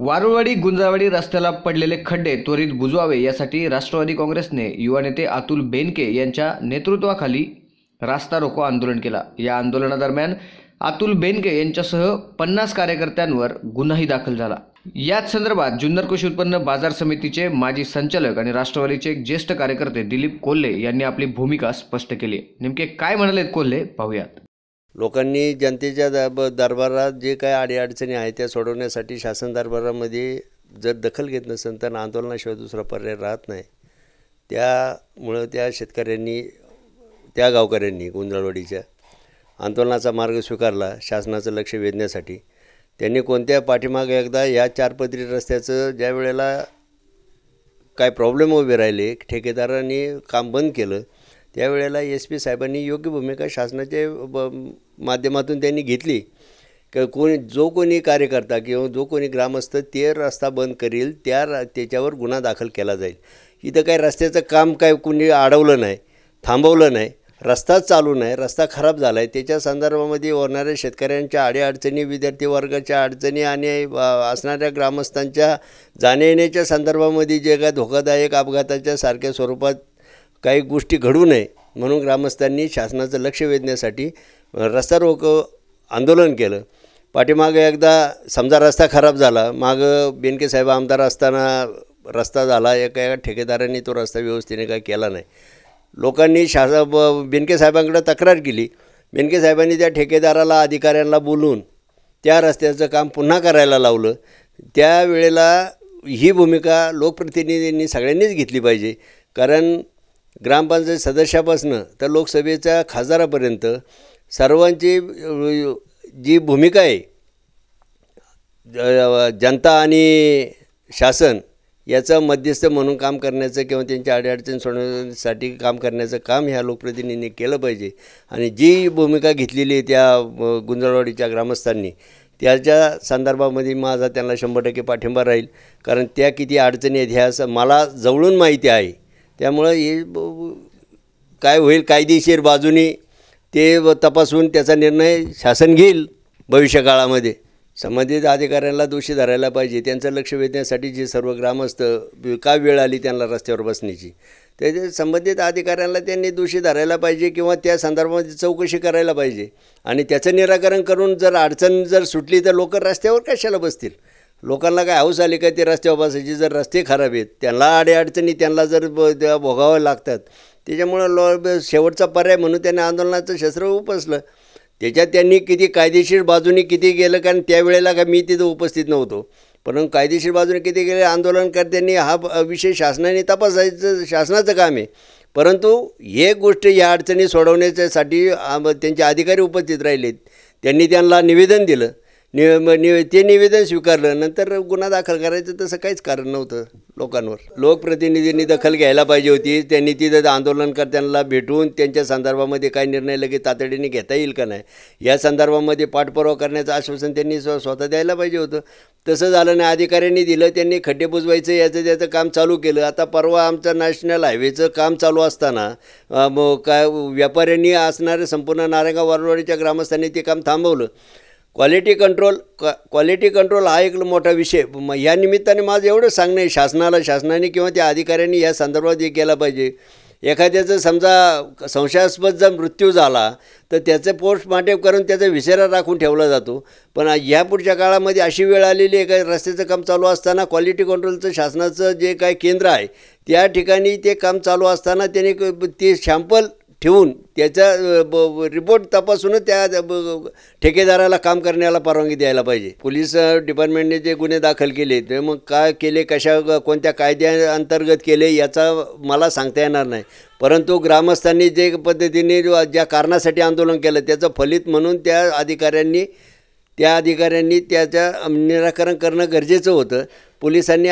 वारुळवाडी गुंजावाडी रस्त्याला पडलेले खड्डे त्वरित बुजवावे यासाठी राष्ट्रवादी काँग्रेसने युवा नेते अतुल बेनके यांच्या नेतृत्वाखाली रास्ता रोको आंदोलन केला। या आंदोलनादरम्यान अतुल बेनके यांच्यासह 50 कार्यकर्त्यांवर गुन्हाही दाखल झाला। याच संदर्भात जुन्नर कृषी उत्पन्न बाजार समितीचे माजी संचालक आणि राष्ट्रवादीचे एक ज्येष्ठ कार्यकर्ते दिलीप कोल्हे यांनी आपली भूमिका स्पष्ट केली। नेमके काय म्हणालेत कोल्हे पाहूयात। लोकांनी जनतेच्या दरबारात जे काही अडीअडचणी आहेत त्या सोडवण्यासाठी शासन दरबारामध्ये जर दखल घेत नसेल तर आंदोलनाशिवाय दुसरा पर्याय राहत नाही। त्यामुळे त्या शेतकऱ्यांनी त्या गावकऱ्यांनी गुंजाळवाडीच्या आंदोलनाचा मार्ग स्वीकारला शासनाचं लक्ष वेधण्यासाठी। त्यांनी कोणत्या पाठीमागे एकदा या 4 पदरी रस्त्याचं ज्या वेळेला काय प्रॉब्लेम उभे राहिले ठेकेदारांनी काम बंद केलं त्यावेळेला SP साहेबांनी योग्य भूमिका शासनाच्या माध्यमातून त्यांनी घेतली की जो कोणी कार्यकर्ता किंवा जो कोणी ग्रामस्थ ते रस्ता बंद करील त्याच्यावर गुन्हा दाखल केला जाईल। इथं काही रस्त्याचं काम काय कोणी अडवलं नाही, थांबवलं नाही, रस्ताच चालू नाही, रस्ता खराब झाला आहे। त्याच्या संदर्भामध्ये होणाऱ्या शेतकऱ्यांच्या अडीअडचणी, विद्यार्थी वर्गाच्या अडचणी आणि असणाऱ्या ग्रामस्थांच्या जाण्या येण्याच्या संदर्भामध्ये जे काय धोकादायक अपघाताच्या सारख्या स्वरूपात काही गोष्टी घडू नये म्हणून ग्रामस्थांनी शासनाचं लक्ष वेधण्यासाठी रस्ता रोको आंदोलन केलं। पाठीमागे एकदा समजा रस्ता खराब झाला, मागं बेनके साहेब आमदार असताना रस्ता झाला, एका ठेकेदारांनी तो रस्ता व्यवस्थेने काय केला नाही। लोकांनी बेनके साहेबांकडे तक्रार केली। बेनके साहेबांनी त्या ठेकेदाराला अधिकाऱ्यांना बोलून त्या रस्त्याचं काम पुन्हा करायला लावलं। त्यावेळेला ही भूमिका लोकप्रतिनिधींनी सगळ्यांनीच घेतली पाहिजे, कारण ग्रामपंचायत सदस्यापासून तर लोकसभेच्या खासदारापर्यंत सर्वांची जी भूमिका आहे जनता आणि शासन याचं मध्यस्थ म्हणून काम करण्याचं किंवा त्यांच्या अडीअडचणी सोडवण्यासाठी काम करण्याचं काम ह्या लोकप्रतिनिधींनी केलं पाहिजे। आणि जी भूमिका घेतलेली आहे त्या गुंजाळवाडीच्या ग्रामस्थांनी त्याच्या संदर्भामध्ये माझा त्यांना 100% पाठिंबा राहील, कारण त्या किती अडचणी आहेत ह्या मला जवळून माहिती आहे। त्यामुळे हे काय होईल कायदेशीर बाजूनी ते तपासून त्याचा निर्णय शासन घेईल भविष्यकाळामध्ये। संबंधित अधिकाऱ्यांना दोषी धरायला पाहिजे। त्यांचं लक्ष वेधण्यासाठी जे सर्व ग्रामस्थ काय वेळ आली त्यांना रस्त्यावर बसण्याची ते संबंधित अधिकाऱ्यांना त्यांनी दोषी धरायला पाहिजे किंवा त्या संदर्भामध्ये चौकशी करायला पाहिजे आणि त्याचं निराकरण करून जर अडचण जर सुटली तर लोक रस्त्यावर कशाला बसतील। लोकांना काय हौस आली का ते रस्त्यावर बसायची? जर रस्ते खराब आहेत त्यांना अडीअडचणी त्यांना जर भोगावं लागतात त्याच्यामुळं शेवटचा पर्याय म्हणून त्यांनी आंदोलनाचं शस्त्र उपसलं। त्याच्यात त्यांनी किती कायदेशीर बाजूने किती गेलं, कारण त्यावेळेला का मी तिथं उपस्थित नव्हतो, परंतु कायदेशीर बाजूने किती गेले आंदोलनकर्त्यांनी हा विषय शासनाने तपासायचं शासनाचं काम आहे। परंतु एक गोष्ट या अडचणी सोडवण्यासाठी त्यांचे अधिकारी उपस्थित राहिलेत, त्यांनी त्यांना निवेदन दिलं, ते निवेदन स्वीकारलं, नंतर गुन्हा दाखल करायचं तसं काहीच कारण नव्हतं लोकांवर। लोकप्रतिनिधींनी दखल घ्यायला पाहिजे होती। त्यांनी तिथं आंदोलनकर्त्यांना भेटून त्यांच्या संदर्भामध्ये काय निर्णय लगेच तातडीने घेता येईल का नाही या संदर्भामध्ये पाठपुरावा करण्याचं आश्वासन त्यांनी स्वतः द्यायला पाहिजे होतं। तसं झालं नाही, अधिकाऱ्यांनी दिलं, त्यांनी खड्डे बुजवायचं याचं त्याचं काम चालू केलं। आता परवा आमचं नॅशनल हायवेचं काम चालू असताना काय व्यापाऱ्यांनी असणाऱ्या संपूर्ण नारायणगाव वारुळवाडीच्या ग्रामस्थांनी ते काम थांबवलं। क्वालिटी कंट्रोल हा एक मोठा विषय। या निमित्ताने माझं एवढं सांगणं आहे शासनाने किंवा त्या अधिकाऱ्यांनी या संदर्भात हे केलं पाहिजे। एखाद्याचं समजा संशयास्पद जर मृत्यू झाला तर त्याचं पोस्टमार्टम करून त्याचा विसरा राखून ठेवला जातो, पण ह्या पुढच्या काळामध्ये अशी वेळ आलेली आहे का रस्त्याचं काम चालू असताना क्वालिटी कंट्रोलचं शासनाचं जे काही केंद्र आहे त्या ठिकाणी ते काम चालू असताना त्यांनी ते सॅम्पल ठेवून त्याचा रिपोर्ट तपासूनच त्या ठेकेदाराला काम करण्याला परवानगी द्यायला पाहिजे। पोलीस डिपार्टमेंटने जे गुन्हे दाखल केले ते मग काय केले, कोणत्या कायद्याअंतर्गत केले याचा मला सांगता येणार नाही, परंतु ग्रामस्थांनी जे पद्धतीने ज्या कारणासाठी आंदोलन केलं त्याचं फलित म्हणून त्या अधिकाऱ्यांनी त्याचं निराकरण करणं गरजेचं होतं। पोलिसांनी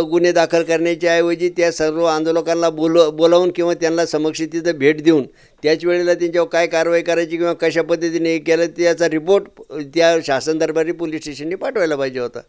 गुन्हे दाखल करण्याच्या ऐवजी त्या सर्व आंदोलकांना बोलावून किंवा त्यांना समक्ष तिथं भेट देऊन त्याच वेळेला त्यांच्यावर काय कारवाई करायची किंवा कशा पद्धतीने केलं त्याचा रिपोर्ट त्या शासन दरबारी पोलीस स्टेशनने पाठवायला पाहिजे होता।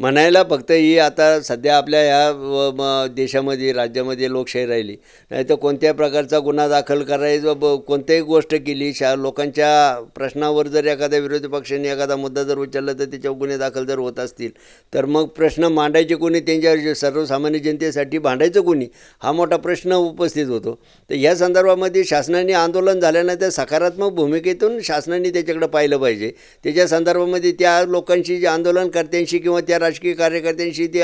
म्हणायला फक्त ही आता सध्या आपल्या ह्या देशामध्ये राज्यामध्ये लोकशाही राहिली नाही तर कोणत्याही प्रकारचा गुन्हा दाखल करायचा कोणत्याही गोष्ट केली लोकांच्या प्रश्नावर जर एखाद्या विरोधी पक्षाने एखादा मुद्दा जर उचलला तर त्याच्यावर गुन्हे दाखल जर होत असतील तर मग प्रश्न मांडायचे कोणी त्यांच्या सर्वसामान्य जनतेसाठी भांडायचं कोणी हा मोठा प्रश्न उपस्थित होतो. तर या संदर्भामध्ये शासनाने आंदोलन झाल्यानंतर सकारात्मक भूमिकेतून शासनाने त्याच्याकडे पाहिलं पाहिजे. त्याच्या संदर्भामध्ये त्या लोकांशी जे आंदोलनकर्त्यांशी किंवा त्या राजकीय कार्यकर्त्यांशी ते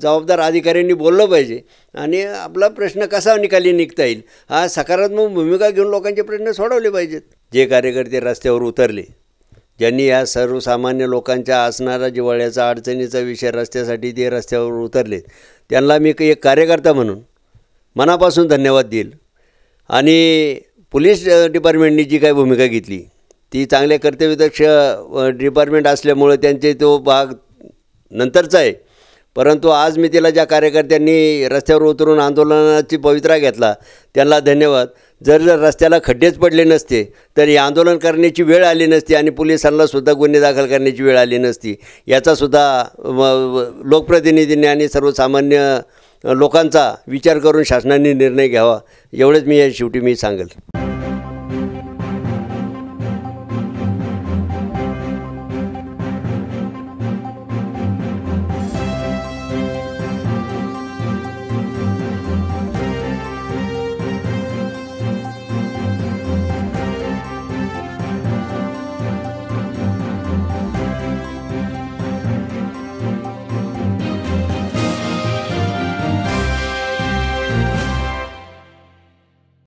जबाबदार अधिकाऱ्यांनी बोललं पाहिजे आणि आपला प्रश्न कसा निकाली निघता येईल हा सकारात्मक भूमिका घेऊन लोकांचे प्रश्न सोडवले पाहिजेत. जे कार्यकर्ते रस्त्यावर उतरले ज्यांनी या सर्वसामान्य लोकांच्या असणारा जिव्हाळ्याचा अडचणीचा विषय रस्त्यासाठी ते रस्त्यावर उतरले त्यांना मी एक कार्यकर्ता म्हणून मनापासून धन्यवाद देईल. आणि पोलीस डिपार्टमेंटनी जी काही भूमिका घेतली ती चांगल्या कर्तव्यदक्ष डिपार्टमेंट असल्यामुळे त्यांचे तो भाग नंतरचा आहे. परंतु आज मी तिला ज्या कार्यकर्त्यांनी रस्त्यावर उतरून आंदोलनाची पवित्रा घेतला त्यांना धन्यवाद. जर रस्त्याला खड्डेच पडले नसते तर हे आंदोलन करण्याची वेळ आली नसती आणि पोलिसांनासुद्धा गुन्हे दाखल करण्याची वेळ आली नसती. याचासुद्धा लोकप्रतिनिधींनी आणि सर्वसामान्य लोकांचा विचार करून शासनाने निर्णय घ्यावा एवढंच मी शेवटी सांगेल.